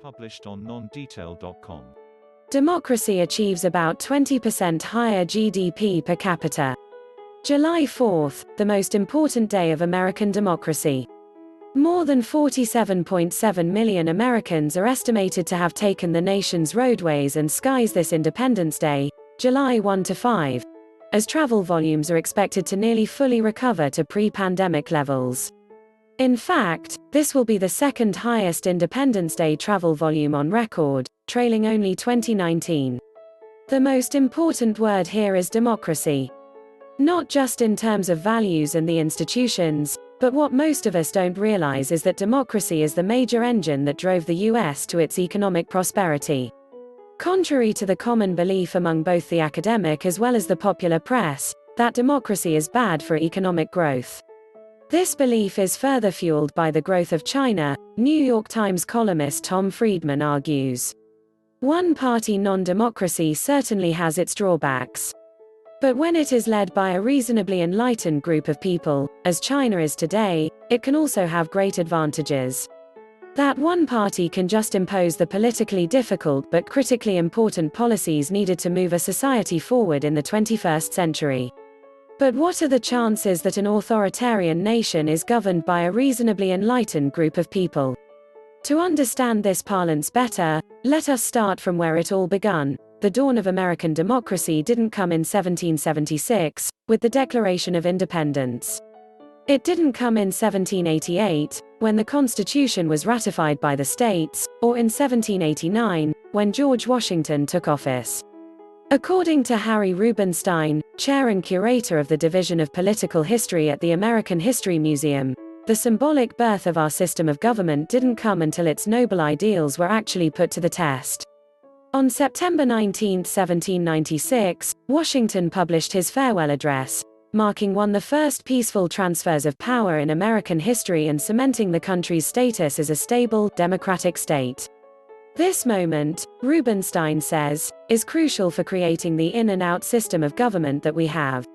Published on nondetail.com. Democracy achieves about 20% higher GDP per capita. July 4th, the most important day of American democracy. More than 47.7 million Americans are estimated to have taken the nation's roadways and skies this Independence Day, July 1 to 5, as travel volumes are expected to nearly fully recover to pre-pandemic levels. In fact, this will be the second highest Independence Day travel volume on record, trailing only 2019. The most important word here is democracy. Not just in terms of values and the institutions, but what most of us don't realize is that democracy is the major engine that drove the US to its economic prosperity. Contrary to the common belief among both the academic as well as the popular press, that democracy is bad for economic growth. This belief is further fueled by the growth of China, New York Times columnist Tom Friedman argues. One-party non-democracy certainly has its drawbacks. But when it is led by a reasonably enlightened group of people, as China is today, it can also have great advantages. That one party can just impose the politically difficult but critically important policies needed to move a society forward in the 21st century. But what are the chances that an authoritarian nation is governed by a reasonably enlightened group of people? To understand this parlance better, let us start from where it all begun. The dawn of American democracy didn't come in 1776, with the Declaration of Independence. It didn't come in 1788, when the Constitution was ratified by the states, or in 1789, when George Washington took office. According to Harry Rubenstein, chair and curator of the Division of Political History at the American History Museum, the symbolic birth of our system of government didn't come until its noble ideals were actually put to the test. On September 19, 1796, Washington published his farewell address, marking one of the first peaceful transfers of power in American history and cementing the country's status as a stable, democratic state. This moment, Rubenstein says, is crucial for creating the in and out system of government that we have.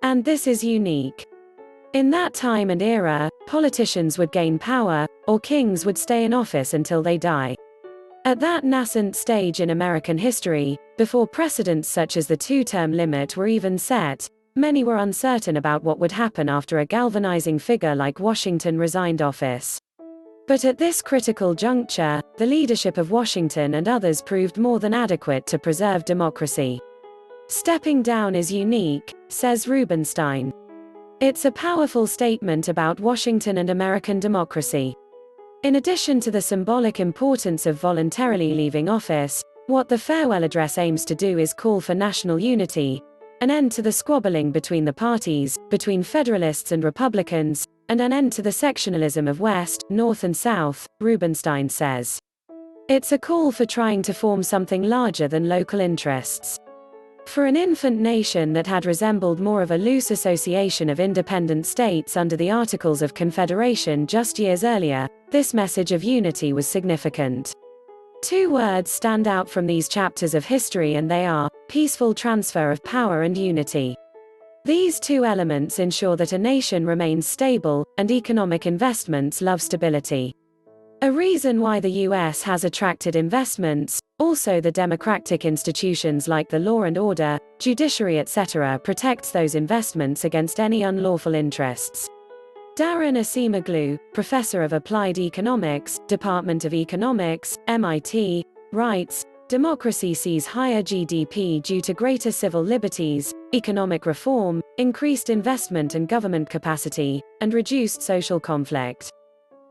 And this is unique. In that time and era, politicians would gain power, or kings would stay in office until they die. At that nascent stage in American history, before precedents such as the two-term limit were even set, many were uncertain about what would happen after a galvanizing figure like Washington resigned office. But at this critical juncture, the leadership of Washington and others proved more than adequate to preserve democracy. Stepping down is unique, says Rubenstein. It's a powerful statement about Washington and American democracy. In addition to the symbolic importance of voluntarily leaving office, what the farewell address aims to do is call for national unity, an end to the squabbling between the parties, between Federalists and Republicans, and an end to the sectionalism of West, North and South, Rubenstein says. It's a call for trying to form something larger than local interests. For an infant nation that had resembled more of a loose association of independent states under the Articles of Confederation just years earlier, this message of unity was significant. Two words stand out from these chapters of history, and they are peaceful transfer of power and unity. These two elements ensure that a nation remains stable, and economic investments love stability. A reason why the US has attracted investments, also the democratic institutions like the law and order, judiciary etc. protects those investments against any unlawful interests. Darren Acemoglu, professor of applied economics, Department of Economics, MIT, writes, democracy sees higher GDP due to greater civil liberties, economic reform, increased investment and government capacity, and reduced social conflict.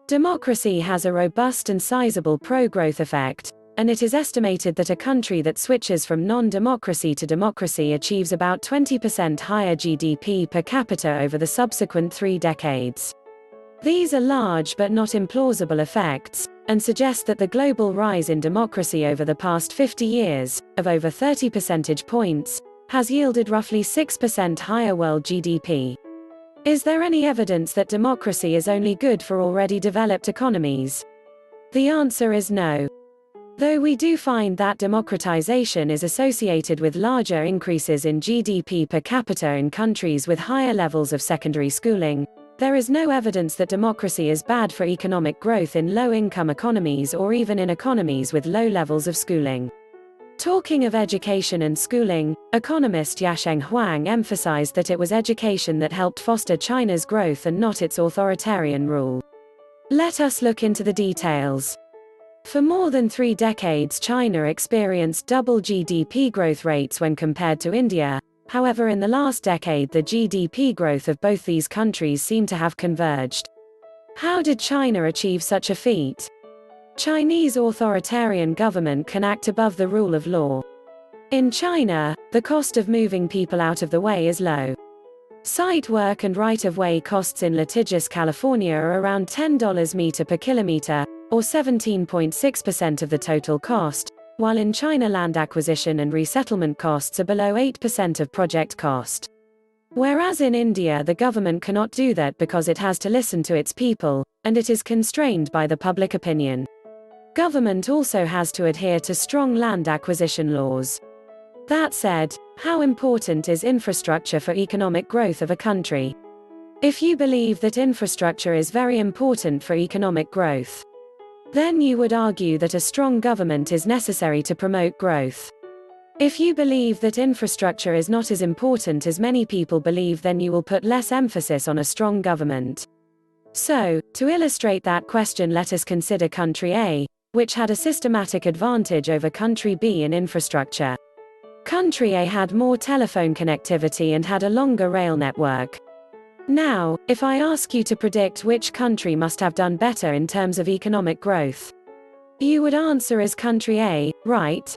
Democracy has a robust and sizable pro-growth effect, and it is estimated that a country that switches from non-democracy to democracy achieves about 20% higher GDP per capita over the subsequent 3 decades. These are large but not implausible effects, and suggest that the global rise in democracy over the past 50 years, of over 30 percentage points, has yielded roughly 6% higher world GDP. Is there any evidence that democracy is only good for already developed economies? The answer is no. Though we do find that democratization is associated with larger increases in GDP per capita in countries with higher levels of secondary schooling, There is no evidence that democracy is bad for economic growth in low-income economies or even in economies with low levels of schooling. Talking of education and schooling, economist Yasheng Huang emphasized that it was education that helped foster China's growth and not its authoritarian rule. Let us look into the details. For more than 3 decades, China experienced double GDP growth rates when compared to India. However, in the last decade, the GDP growth of both these countries seemed to have converged. How did China achieve such a feat? Chinese authoritarian government can act above the rule of law. In China, the cost of moving people out of the way is low. Site work and right-of-way costs in litigious California are around $10 meter per kilometer, or 17.6% of the total cost, while in China land acquisition and resettlement costs are below 8% of project cost. Whereas in India the government cannot do that because it has to listen to its people, and it is constrained by the public opinion. Government also has to adhere to strong land acquisition laws. That said, how important is infrastructure for economic growth of a country? If you believe that infrastructure is very important for economic growth, then you would argue that a strong government is necessary to promote growth. If you believe that infrastructure is not as important as many people believe, then you will put less emphasis on a strong government. So, to illustrate that question, let us consider country A, which had a systematic advantage over country B in infrastructure. Country A had more telephone connectivity and had a longer rail network. Now, if I ask you to predict which country must have done better in terms of economic growth, you would answer as country A, right?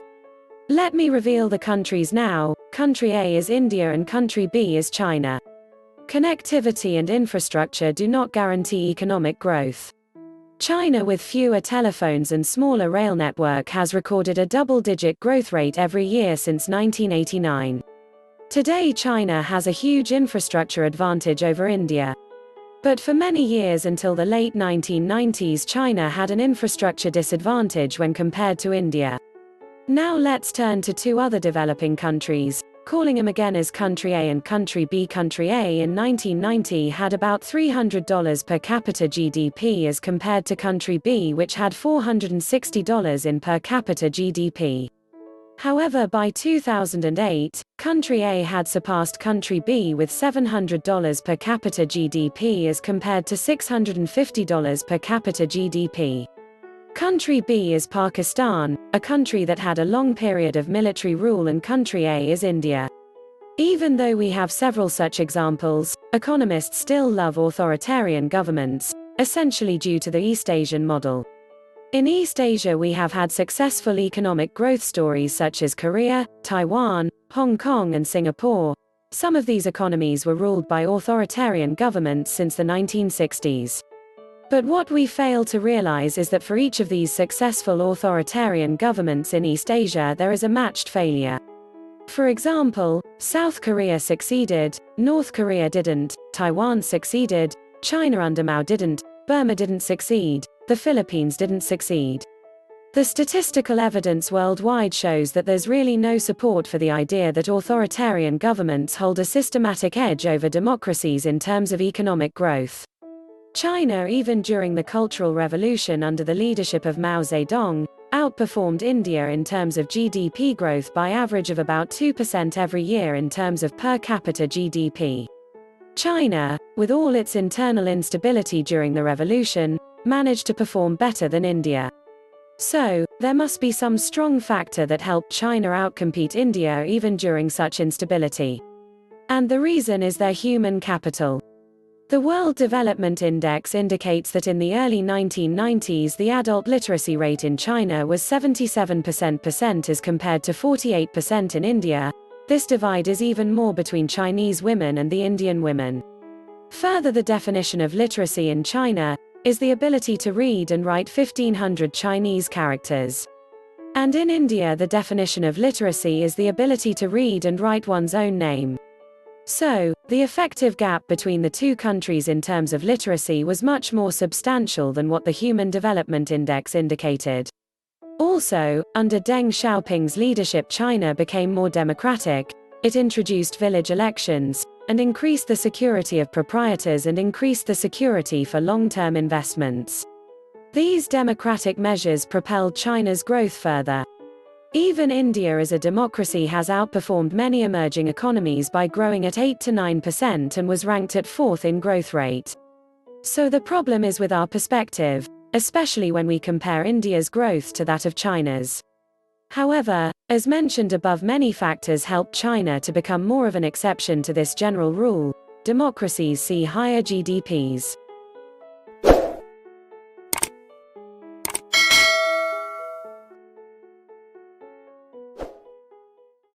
Let me reveal the countries now. Country A is India and country B is China. Connectivity and infrastructure do not guarantee economic growth. China, with fewer telephones and smaller rail network, has recorded a double-digit growth rate every year since 1989. Today China has a huge infrastructure advantage over India. But for many years until the late 1990s, China had an infrastructure disadvantage when compared to India. Now let's turn to 2 other developing countries, calling them again as country A and country B. Country A in 1990 had about $300 per capita GDP as compared to country B, which had $460 in per capita GDP. However, by 2008, country A had surpassed country B with $700 per capita GDP as compared to $650 per capita GDP. Country B is Pakistan, a country that had a long period of military rule, and country A is India. Even though we have several such examples, economists still love authoritarian governments, essentially due to the East Asian model. In East Asia we have had successful economic growth stories such as Korea, Taiwan, Hong Kong and Singapore. Some of these economies were ruled by authoritarian governments since the 1960s. But what we fail to realize is that for each of these successful authoritarian governments in East Asia there is a matched failure. For example, South Korea succeeded, North Korea didn't, Taiwan succeeded, China under Mao didn't, Burma didn't succeed, the Philippines didn't succeed. The statistical evidence worldwide shows that there's really no support for the idea that authoritarian governments hold a systematic edge over democracies in terms of economic growth. China, even during the Cultural Revolution under the leadership of Mao Zedong, outperformed India in terms of GDP growth by average of about 2% every year in terms of per capita GDP. China, with all its internal instability during the revolution, managed to perform better than India. So, there must be some strong factor that helped China outcompete India even during such instability. And the reason is their human capital. The World Development Index indicates that in the early 1990s the adult literacy rate in China was 77% as compared to 48% in India. This divide is even more between Chinese women and the Indian women. Further, the definition of literacy in China is the ability to read and write 1500 Chinese characters. And in India the definition of literacy is the ability to read and write one's own name. So, the effective gap between the 2 countries in terms of literacy was much more substantial than what the Human Development Index indicated. Also, under Deng Xiaoping's leadership China became more democratic, It introduced village elections, and increased the security of proprietors and increased the security for long-term investments. These democratic measures propelled China's growth further. Even India as a democracy has outperformed many emerging economies by growing at 8 to 9% and was ranked at 4th in growth rate. So the problem is with our perspective, especially when we compare India's growth to that of China's. However, as mentioned above, many factors helped China to become more of an exception to this general rule. Democracies see higher GDPs.